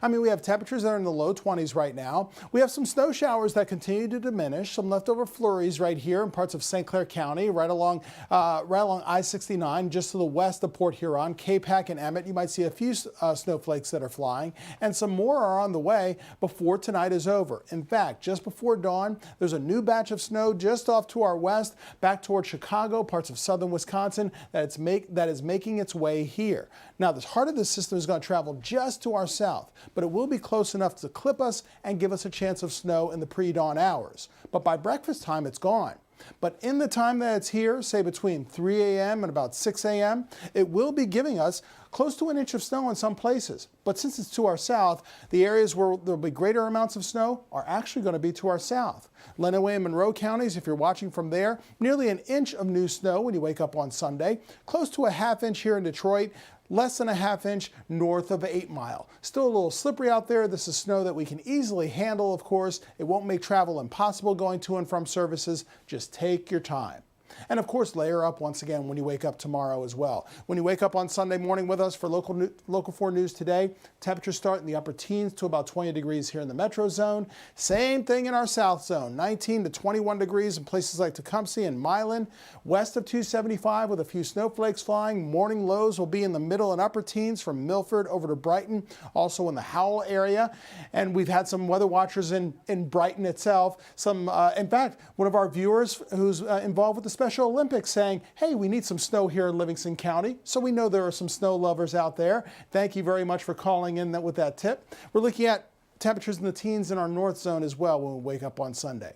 I mean, we have temperatures that are in the low 20s right now. We have some snow showers that continue to diminish, some leftover flurries right here in parts of St. Clair County, right along I-69, just to the west of Port Huron, Capac and Emmett. You might see a few snowflakes that are flying, and some more are on the way before tonight is over. In fact, just before dawn, there's a new batch of snow just off to our west, back towards Chicago, parts of southern Wisconsin, that is making its way here. Now, this heart of the system is going to travel just to our south, but it will be close enough to clip us and give us a chance of snow in the pre-dawn hours. But by breakfast time, it's gone. But in the time that it's here, say between 3 a.m. and about 6 a.m., it will be giving us close to an inch of snow in some places. But since it's to our south, the areas where there will be greater amounts of snow are actually going to be to our south. Lenawee and Monroe counties, if you're watching from there, nearly an inch of new snow when you wake up on Sunday, close to a half inch here in Detroit, less than a half inch north of 8 Mile. Still a little slippery out there. This is snow that we can easily handle, of course. It won't make travel impossible going to and from services. Just take your time. And of course, layer up once again when you wake up tomorrow as well. When you wake up on Sunday morning with us for Local 4 News today, temperatures start in the upper teens to about 20 degrees here in the metro zone. Same thing in our south zone, 19 to 21 degrees in places like Tecumseh and Milan. West of 275 with a few snowflakes flying. Morning lows will be in the middle and upper teens from Milford over to Brighton, also in the Howell area. And we've had some weather watchers in Brighton itself. In fact, one of our viewers who's involved with the Special Olympics saying, hey, we need some snow here in Livingston County. So we know there are some snow lovers out there. Thank you very much for calling in with that tip. We're looking at temperatures in the teens in our north zone as well when we wake up on Sunday.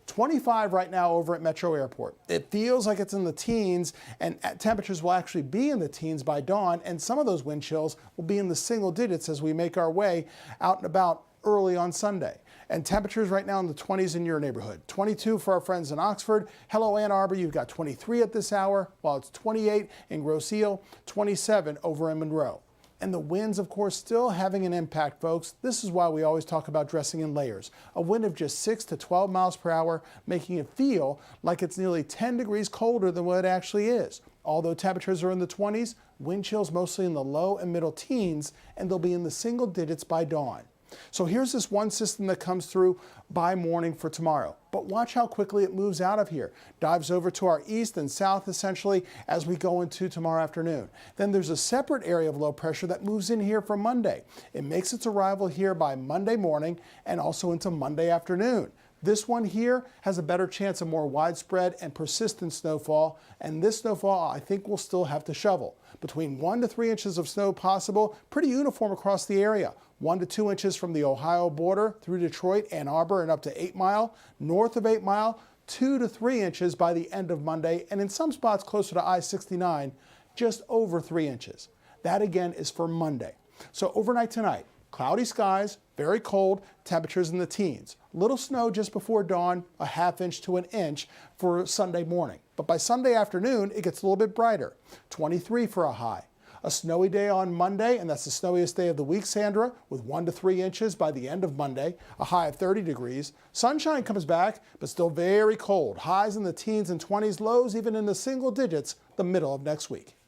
25 right now over at Metro Airport. It feels like it's in the teens, and temperatures will actually be in the teens by dawn, and some of those wind chills will be in the single digits as we make our way out and about early on Sunday. And temperatures right now in the 20s in your neighborhood. 22 for our friends in Oxford. Hello, Ann Arbor, you've got 23 at this hour, while it's 28 in Grosse Ile, 27 over in Monroe. And the winds, of course, still having an impact, folks. This is why we always talk about dressing in layers. A wind of just 6 to 12 miles per hour, making it feel like it's nearly 10 degrees colder than what it actually is. Although temperatures are in the 20s, wind chills mostly in the low and middle teens, and they'll be in the single digits by dawn. So here's this one system that comes through by morning for tomorrow. But watch how quickly it moves out of here. Dives over to our east and south essentially as we go into tomorrow afternoon. Then there's a separate area of low pressure that moves in here for Monday. It makes its arrival here by Monday morning and also into Monday afternoon. This one here has a better chance of more widespread and persistent snowfall, and this snowfall I think we'll still have to shovel. Between 1 to 3 inches of snow possible, pretty uniform across the area. 1 to 2 inches from the Ohio border through Detroit, Ann Arbor, and up to 8 Mile. North of 8 Mile, 2 to 3 inches by the end of Monday, and in some spots closer to I-69, just over 3 inches. That again is for Monday. So overnight tonight, cloudy skies, very cold, temperatures in the teens. Little snow just before dawn, a half inch to an inch for Sunday morning. But by Sunday afternoon, it gets a little bit brighter, 23 for a high. A snowy day on Monday, and that's the snowiest day of the week, Sandra, with 1 to 3 inches by the end of Monday, a high of 30 degrees. Sunshine comes back, but still very cold. Highs in the teens and 20s, lows even in the single digits the middle of next week.